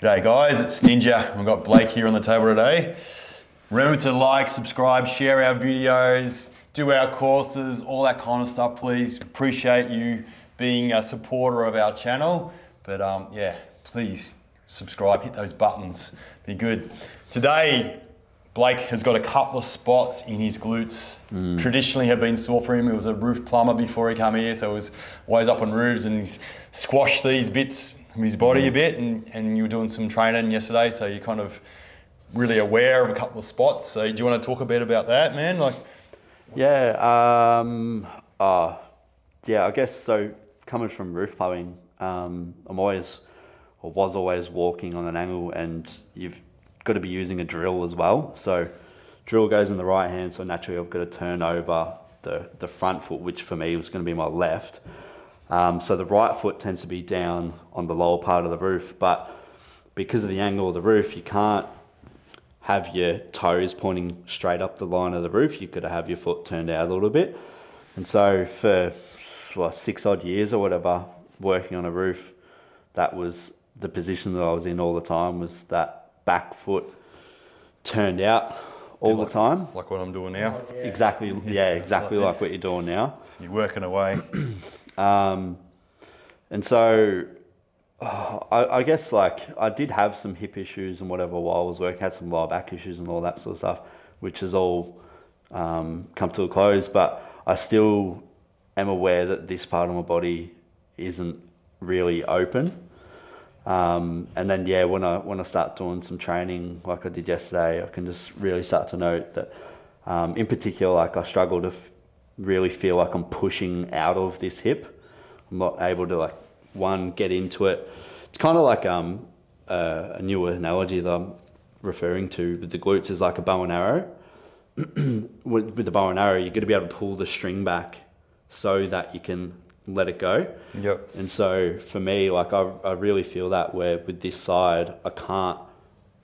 G'day guys, it's Ninja. We've got Blake here on the table today. Remember to like, subscribe, share our videos, do our courses, all that kind of stuff, please. Appreciate you being a supporter of our channel. But yeah, please subscribe, hit those buttons, be good. Today, Blake has got a couple of spots in his glutes. Traditionally have been sore for him. He was a roof plumber before he came here, so he was always up on roofs, and he's squashed these bits of his body a bit, and you were doing some training yesterday, so you're kind of really aware of a couple of spots. So do you want to talk a bit about that, man? Yeah, I guess so. Coming from roof plumbing, was always walking on an angle, and you've got to be using a drill as well. So drill goes in the right hand, so naturally I've got to turn over the front foot, which for me was going to be my left. So the right foot tends to be down on the lower part of the roof, but because of the angle of the roof, you can't have your toes pointing straight up the line of the roof. You've got to have your foot turned out a little bit. And so for 6 odd years or whatever, working on a roof, that was the position that I was in all the time, was that back foot turned out all the time. Like what I'm doing now? Exactly, yeah, exactly like what you're doing now. So you're working away. And so I guess I did have some hip issues and whatever while I was working, had some lower back issues and all that sort of stuff, which has all come to a close, but I still am aware that this part of my body isn't really open. And then yeah, when I start doing some training like I did yesterday, I can just really start to note that in particular, I struggle to really feel like I'm pushing out of this hip. I'm not able to get into it. It's kind of like a newer analogy that I'm referring to with the glutes is like a bow and arrow. With the bow and arrow, you're going to be able to pull the string back so that you can let it go. Yep. And so for me, I really feel that where with this side, I can't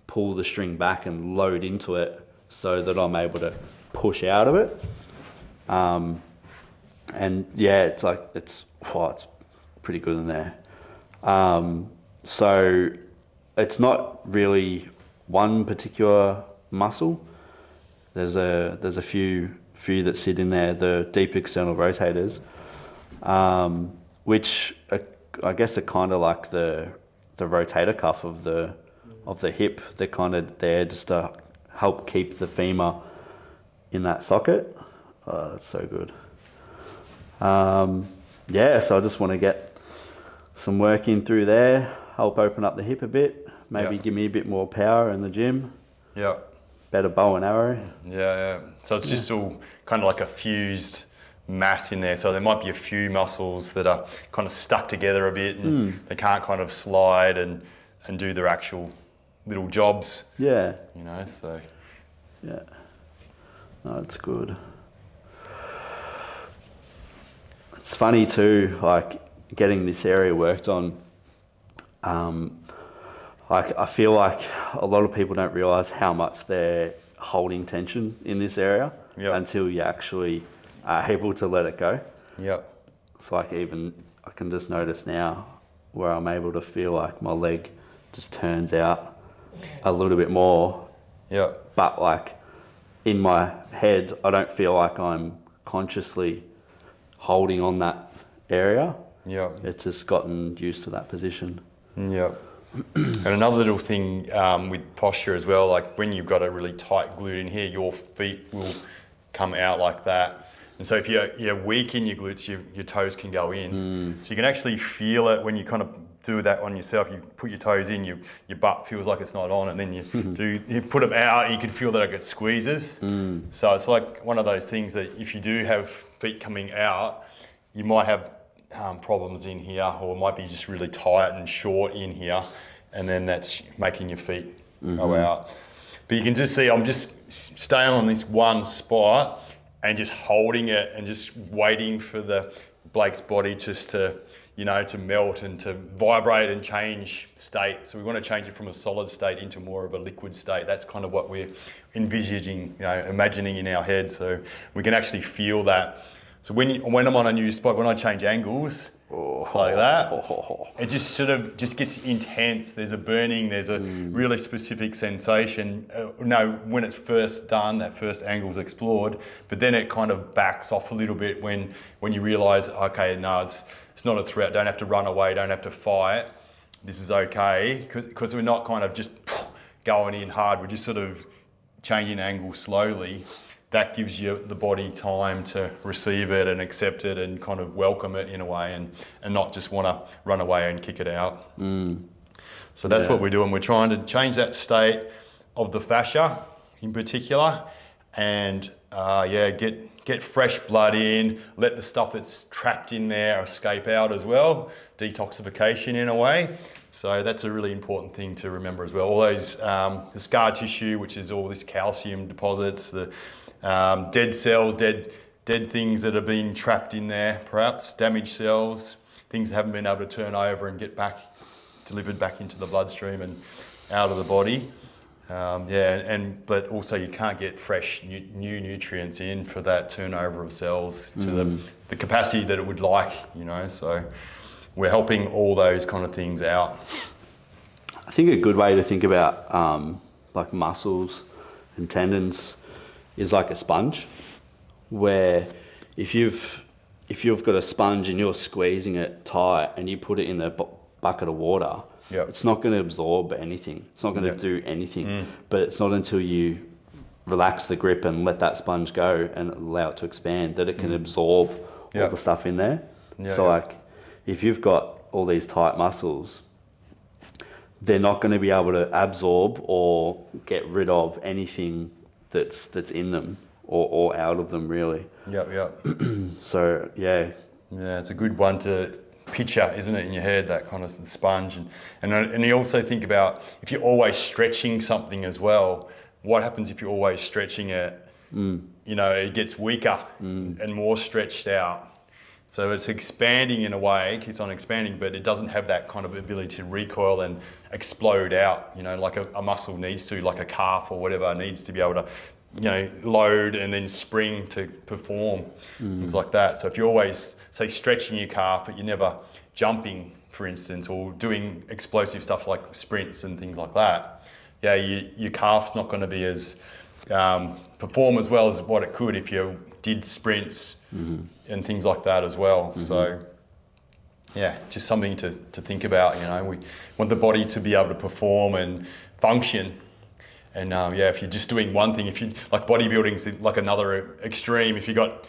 pull the string back and load into it so that I'm able to push out of it. And yeah, it's pretty good in there. So it's not really one particular muscle. There's a few that sit in there, the deep external rotators, which I guess are kind of like the rotator cuff of the hip. They're kind of there just to help keep the femur in that socket. Oh, that's so good. Yeah, so I just want to get some work in through there, help open up the hip a bit, maybe give me a bit more power in the gym. Yeah. Better bow and arrow. Yeah. So it's just all kind of like a fused mass in there. So there might be a few muscles that are kind of stuck together a bit, and they can't kind of slide and do their actual little jobs. Yeah. You know, so. Yeah. No, it's good. It's funny too, getting this area worked on. I feel like a lot of people don't realise how much they're holding tension in this area until you actually are able to let it go. Yep. It's even, I can just notice now where I'm able to feel like my leg just turns out a little bit more. Yeah. But in my head, I don't feel like I'm consciously holding on that area. Yeah. It's just gotten used to that position. Yeah. And another little thing with posture as well, when you've got a really tight glute in here, your feet will come out like that. And so if you're weak in your glutes, your toes can go in. So you can actually feel it when you kind of do that on yourself. You put your toes in, your butt feels like it's not on, and then you put them out, and you can feel that it squeezes. So it's like one of those things that if you do have feet coming out, you might have problems in here, or it might be just really tight and short in here, and then that's making your feet go out. But you can just see I'm just staying on this one spot and just holding it and just waiting for Blake's body just to melt and to vibrate and change state. So we want to change it from a solid state into more of a liquid state. That's kind of what we're envisaging, imagining in our head. So we can actually feel that. So when I'm on a new spot, when I change angles, like that. It just sort of just gets intense. There's a burning, there's a really specific sensation. When it's first done, that first angle's explored, but then it kind of backs off a little bit when you realize, okay, no, it's not a threat. Don't have to run away, don't have to fight. This is okay, because we're not kind of just going in hard. We're just sort of changing angle slowly. That gives you the body time to receive it and accept it and kind of welcome it in a way, and not just want to run away and kick it out. So that's what we're doing. We're trying to change that state of the fascia in particular, and get fresh blood in, let the stuff that's trapped in there escape out as well, detoxification in a way. So that's a really important thing to remember as well. All those, the scar tissue, which is all this calcium deposits, the dead cells, dead things that have been trapped in there, perhaps damaged cells, things that haven't been able to turn over and get delivered back into the bloodstream and out of the body. But also you can't get fresh new nutrients in for that turnover of cells to the capacity that it would like, so we're helping all those kind of things out. I think a good way to think about like muscles and tendons is like a sponge, where if you've got a sponge and you're squeezing it tight and you put it in a bucket of water, it's not going to absorb anything. It's not going to do anything. But it's not until you relax the grip and let that sponge go and allow it to expand that it can absorb all the stuff in there. Like if you've got all these tight muscles, they're not going to be able to absorb or get rid of anything that's in them or out of them, really. So it's a good one to picture, isn't it, in your head, that kind of sponge. And you also think about if you're always stretching something as well, what happens if you're always stretching it? It gets weaker and more stretched out. So it's expanding in a way, it keeps on expanding, but it doesn't have that kind of ability to recoil and explode out, like a muscle needs to, like a calf or whatever needs to be able to, load and then spring to perform, things like that. So if you're always, say, stretching your calf, but you're never jumping, for instance, or doing explosive stuff like sprints and things like that, your calf's not going to be as, perform as well as what it could if you did sprints and things like that as well. So just something to think about. We want the body to be able to perform and function. And if you're just doing one thing, if you like bodybuilding's like another extreme. If you got,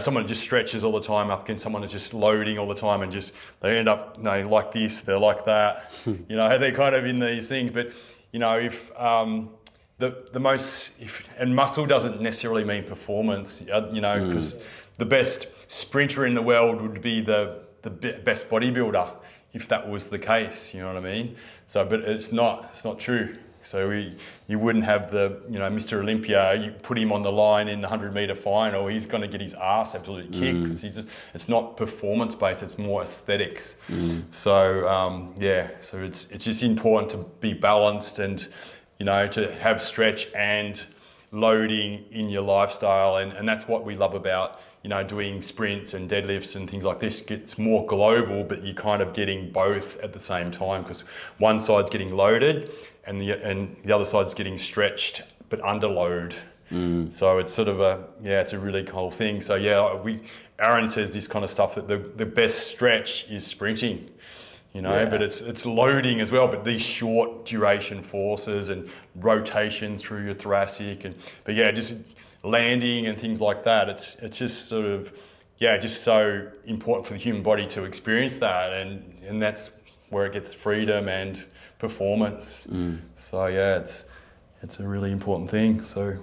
someone just stretches all the time up against someone that's just loading all the time and just they end up like this, they're like that. They're kind of in these things. But if and muscle doesn't necessarily mean performance, because the best sprinter in the world would be the best bodybuilder if that was the case, you know what I mean? So, but it's not true. So you wouldn't have the, Mr. Olympia, you put him on the line in the 100-meter final, he's going to get his ass absolutely kicked because it's not performance-based, it's more aesthetics. So, so it's just important to be balanced and, to have stretch and loading in your lifestyle. And that's what we love about, doing sprints and deadlifts and things like this. It's more global, but you're kind of getting both at the same time because one side's getting loaded and the other side's getting stretched but under load. So it's sort of it's a really cool thing. So Aaron says this kind of stuff that the best stretch is sprinting, but it's loading as well, but these short duration forces and rotation through your thoracic just landing and things like that. It's just sort of, just so important for the human body to experience that. And that's where it gets freedom and performance. So it's a really important thing. So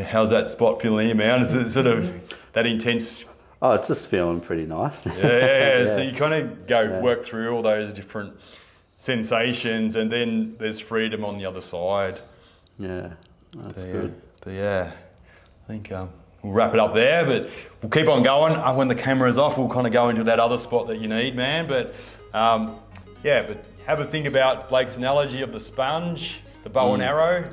how's that spot feeling, man? It's sort of that intense. Oh, it's just feeling pretty nice. So you kind of work through all those different sensations and then there's freedom on the other side. That's good. But I think we'll wrap it up there, but we'll keep on going. When the camera's off, we'll kind of go into that other spot that you need, man. But but have a think about Blake's analogy of the sponge, the bow and arrow.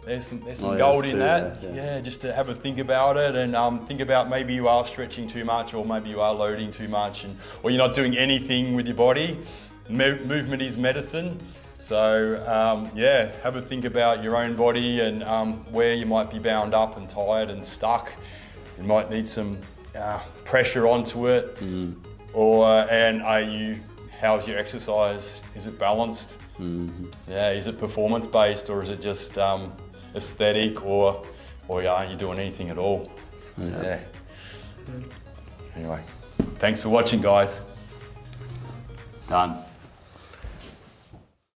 There's some Oh, yeah, gold there's in two that. there, Yeah, just to have a think about it, and think about maybe you are stretching too much, or maybe you are loading too much, or you're not doing anything with your body. Movement is medicine. So yeah, have a think about your own body and where you might be bound up and tired and stuck. You might need some pressure onto it. And how's your exercise? Is it balanced? Yeah, is it performance based, or is it just aesthetic, or aren't you doing anything at all? So, yeah. Anyway, thanks for watching, guys. Done.